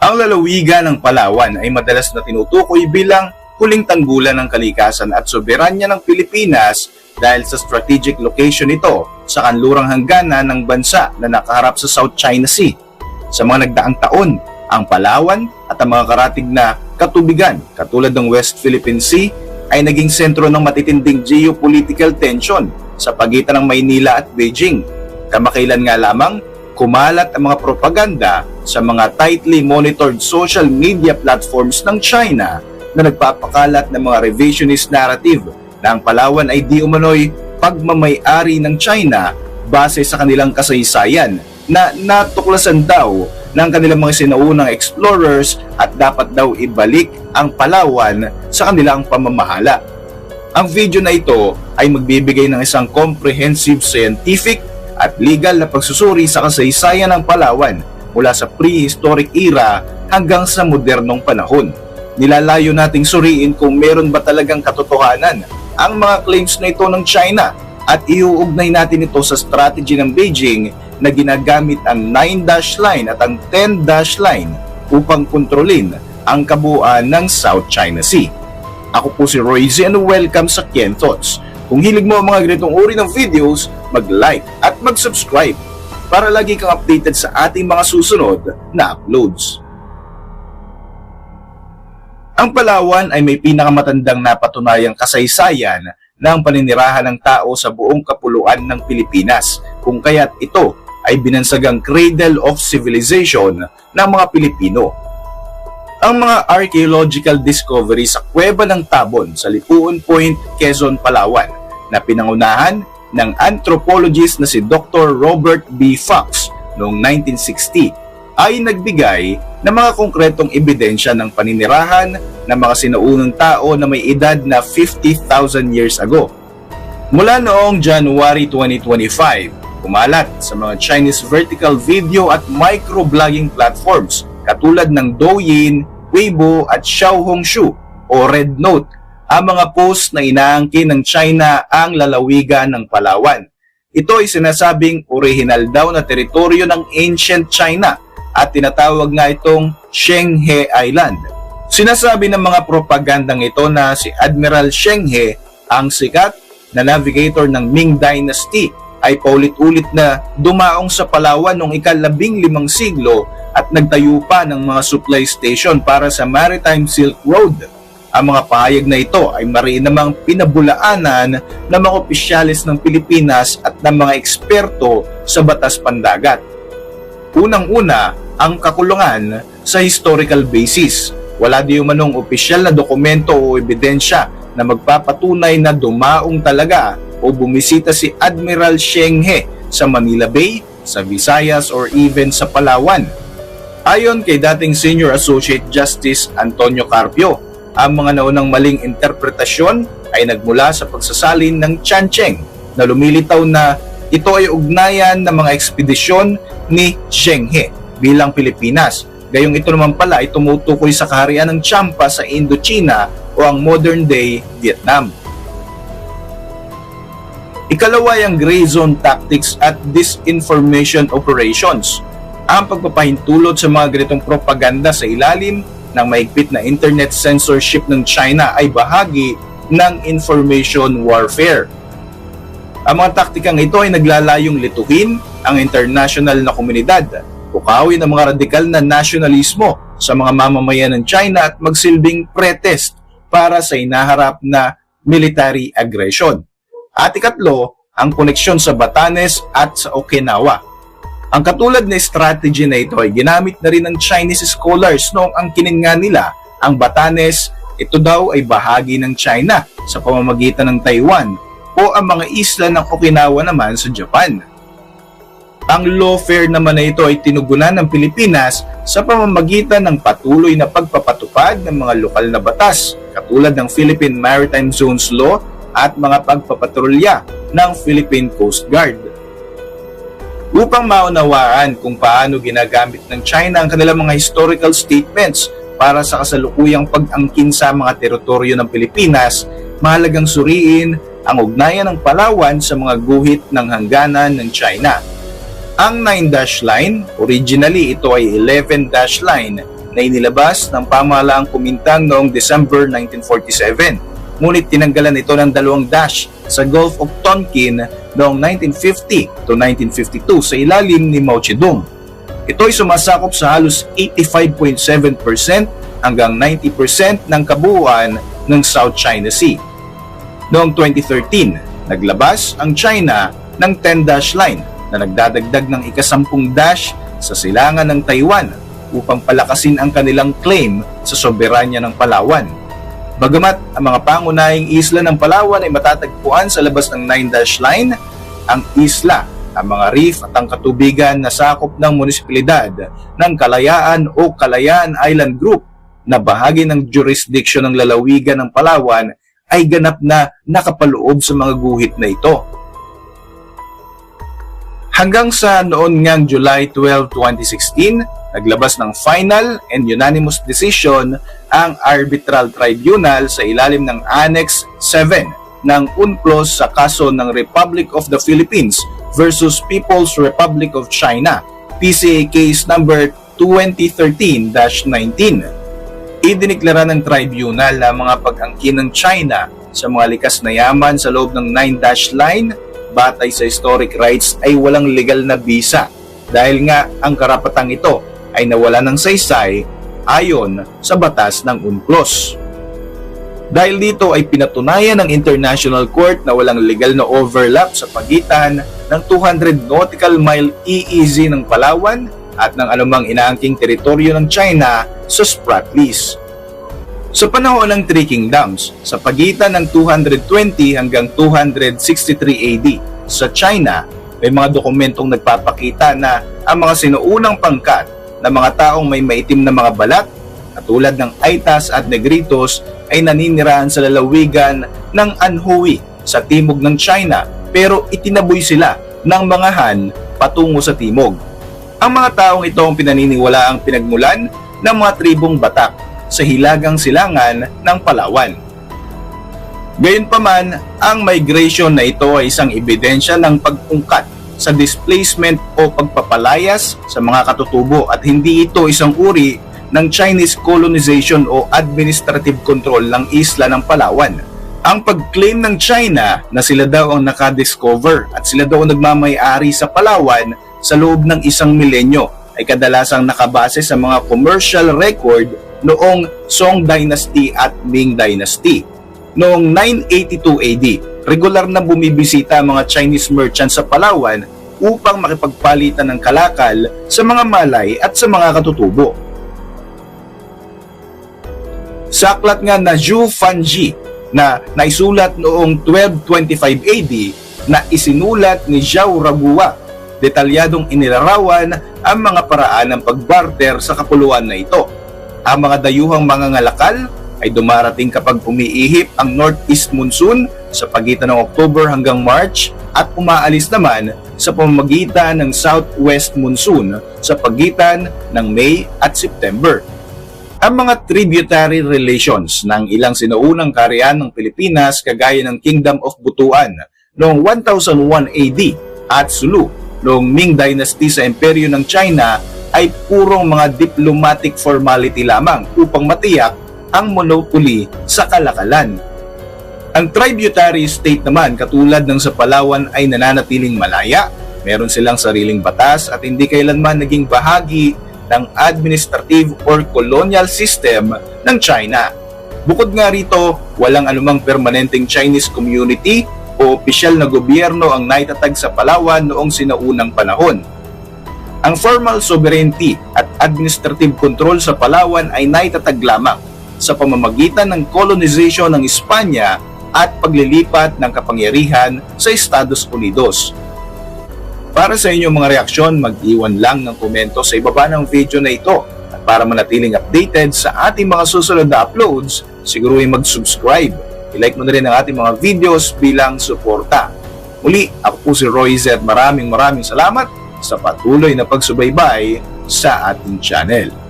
Ang lalawigan ng Palawan ay madalas na tinutukoy bilang huling tanggulan ng kalikasan at soberanya ng Pilipinas dahil sa strategic location ito sa kanlurang hangganan ng bansa na nakaharap sa South China Sea. Sa mga nagdaang taon, ang Palawan at ang mga karatig na katubigan katulad ng West Philippine Sea ay naging sentro ng matitinding geopolitical tension sa pagitan ng Maynila at Beijing. Kamakailan nga lamang, kumalat ang mga propaganda sa mga tightly monitored social media platforms ng China na nagpapakalat ng mga revisionist narrative na ang Palawan ay di umano'y pagmamay-ari ng China base sa kanilang kasaysayan na natuklasan daw ng kanilang mga sinaunang explorers at dapat daw ibalik ang Palawan sa kanilang pamamahala. Ang video na ito ay magbibigay ng isang comprehensive scientific at legal na pagsusuri sa kasaysayan ng Palawan mula sa prehistoric era hanggang sa modernong panahon. Nilalayo nating suriin kung meron ba talagang katotohanan ang mga claims na ito ng China at iuugnay natin ito sa strategy ng Beijing na ginagamit ang 9-dash line at ang 10-dash line upang kontrolin ang kabuuan ng South China Sea. Ako po si Royce and welcome sa Ken Thoughts. Kung hilig mo ang mga ganitong uri ng videos, mag-like at mag-subscribe para lagi kang updated sa ating mga susunod na uploads. Ang Palawan ay may pinakamatandang napatunayang kasaysayan ng paninirahan ng tao sa buong kapuluan ng Pilipinas, kung kaya't ito ay binansagang cradle of civilization ng mga Pilipino. Ang mga archaeological discovery sa Kuweba ng Tabon sa Lipuon Point, Quezon, Palawan na pinangunahan ng anthropologist na si Dr. Robert B. Fox noong 1960 ay nagbigay ng mga konkretong ebidensya ng paninirahan ng mga sinaunang tao na may edad na 50,000 years ago. Mula noong January 2025, kumalat sa mga Chinese vertical video at microblogging platforms katulad ng Douyin, Weibo at Xiaohongshu o Red Note ang mga post na inaangkin ng China ang lalawigan ng Palawan. Ito ay sinasabing original daw na teritoryo ng ancient China at tinatawag nga itong Shenghe Island. Sinasabi ng mga propagandang ito na si Admiral Shenghe, ang sikat na navigator ng Ming Dynasty, ay paulit-ulit na dumaong sa Palawan noong ika-15 siglo at nagtayo pa ng mga supply station para sa Maritime Silk Road. Ang mga pahayag na ito ay mariin namang pinabulaanan ng mga opisyalis ng Pilipinas at ng mga eksperto sa batas pandagat. Unang-una, ang kakulungan sa historical basis. Wala di umanong opisyal na dokumento o ebidensya na magpapatunay na dumaong talaga o bumisita si Admiral Shenghe sa Manila Bay, sa Visayas or even sa Palawan. Ayon kay dating Senior Associate Justice Antonio Carpio, ang mga naunang maling interpretasyon ay nagmula sa pagsasalin ng Tiancheng na lumilitaw na ito ay ugnayan ng mga ekspedisyon ni Shenghe bilang Pilipinas. Gayong ito naman pala ay tumutukoy sa kaharian ng Champa sa Indochina o ang modern-day Vietnam. Ikalawa ay ang gray zone tactics at disinformation operations. Ang pagpapahintulot sa mga ganitong propaganda sa ilalim ng mahigpit na internet censorship ng China ay bahagi ng information warfare. Ang mga taktikang ito ay naglalayong lituhin ang international na komunidad, pukawin ang mga radikal na nasyonalismo sa mga mamamayan ng China at magsilbing pretest para sa inaharap na military aggression. At ikatlo, ang koneksyon sa Batanes at sa Okinawa. Ang katulad na strategy na ito ay ginamit na rin ng Chinese scholars noong angkinin nga nila ang Batanes. Ito daw ay bahagi ng China sa pamamagitan ng Taiwan o ang mga isla ng Okinawa naman sa Japan. Ang lawfare naman na ito ay tinugunan ng Pilipinas sa pamamagitan ng patuloy na pagpapatupad ng mga lokal na batas katulad ng Philippine Maritime Zones Law at mga pagpapatrolya ng Philippine Coast Guard. Upang maunawaan kung paano ginagamit ng China ang kanilang mga historical statements para sa kasalukuyang pag-angkin sa mga teritoryo ng Pilipinas, mahalagang suriin ang ugnayan ng Palawan sa mga guhit ng hangganan ng China. Ang 9-dash line, originally ito ay 11-dash line na inilabas ng pamahalaang Kuomintang noong December 1947. Ngunit tinanggalan ito ng 2 dash sa Gulf of Tonkin noong 1950 to 1952 sa ilalim ni Mao Zedong. Ito ay sumasakop sa halos 85.7% hanggang 90% ng kabuuan ng South China Sea. Noong 2013, naglabas ang China ng 10-dash line na nagdadagdag ng ika-10 dash sa silangan ng Taiwan upang palakasin ang kanilang claim sa soberanya ng Palawan. Bagamat ang mga pangunahing isla ng Palawan ay matatagpuan sa labas ng 9-dash line, ang isla, ang mga reef at ang katubigan na sakop ng munisipalidad ng Kalayaan o Kalayaan Island Group na bahagi ng jurisdiction ng lalawigan ng Palawan ay ganap na nakapaloob sa mga guhit na ito. Hanggang sa noon ngang July 12, 2016, naglabas ng final and unanimous decision ang Arbitral Tribunal sa ilalim ng Annex 7 ng UNCLOS sa kaso ng Republic of the Philippines versus People's Republic of China, PCA case number 2013-19. Idiniklara ng tribunal na mga pag-angkin ng China sa mga likas na yaman sa loob ng 9-dash line batay sa historic rights ay walang legal na bisa dahil nga ang karapatang ito ay nawala ng saysay ayon sa batas ng UNCLOS. Dahil dito ay pinatunayan ng International Court na walang legal na overlap sa pagitan ng 200 nautical mile EEZ ng Palawan at ng anumang inaangking teritoryo ng China sa Spratlys. Sa panahon ng Three Kingdoms, sa pagitan ng 220 hanggang 263 AD sa China, may mga dokumentong nagpapakita na ang mga sinuunang pangkat na mga taong may maitim na mga balat, katulad ng Aitas at Negritos, ay naninirahan sa lalawigan ng Anhui sa timog ng China pero itinaboy sila ng mga Han patungo sa timog. Ang mga taong ito ang pinaniniwalaang pinagmulan ng mga tribong Batak sa hilagang silangan ng Palawan. Gayunpaman, ang migration na ito ay isang ebidensya ng pag-ungkat sa displacement o pagpapalayas sa mga katutubo at hindi ito isang uri ng Chinese colonization o administrative control ng isla ng Palawan. Ang pag-claim ng China na sila daw ang nakadiscover at sila daw ang nagmamay-ari sa Palawan sa loob ng 1 milenyo ay kadalasang nakabase sa mga commercial record noong Song Dynasty at Ming Dynasty. Noong 982 AD, regular na bumibisita ang mga Chinese merchants sa Palawan upang makipagpalitan ng kalakal sa mga Malay at sa mga katutubo. Sa aklat nga na Zhu Fanji na naisulat noong 1225 AD na isinulat ni Zhao Ragua, detalyadong inilarawan ang mga paraan ng pagbarter sa kapuluan na ito. Ang mga dayuhang mga ngalakal ay dumarating kapag umiihip ang northeast monsoon sa pagitan ng October hanggang March at umaalis naman sa pamamagitan ng southwest monsoon sa pagitan ng May at September. Ang mga tributary relations ng ilang sinuunang kaharian ng Pilipinas kagaya ng Kingdom of Butuan noong 1001 AD at Sulu noong Ming Dynasty sa Imperyo ng China ay purong mga diplomatic formality lamang upang matiyak ang monopoly sa kalakalan. Ang tributary state naman katulad ng sa Palawan ay nananatiling malaya, meron silang sariling batas at hindi kailanman naging bahagi ng administrative or colonial system ng China. Bukod nga rito, walang anumang permanenteng Chinese community o opisyal na gobyerno ang naitatag sa Palawan noong sinaunang panahon. Ang formal sovereignty at administrative control sa Palawan ay naitatag lamang sa pamamagitan ng colonization ng Espanya at paglilipat ng kapangyarihan sa Estados Unidos. Para sa inyong mga reaksyon, mag-iwan lang ng komento sa ibaba ng video na ito. At para manatiling updated sa ating mga susunod na uploads, siguruhin mag-subscribe. I-like mo na rin ang ating mga videos bilang suporta. Muli, ako po si Roy Z. Maraming salamat sa patuloy na pagsubaybay sa ating channel.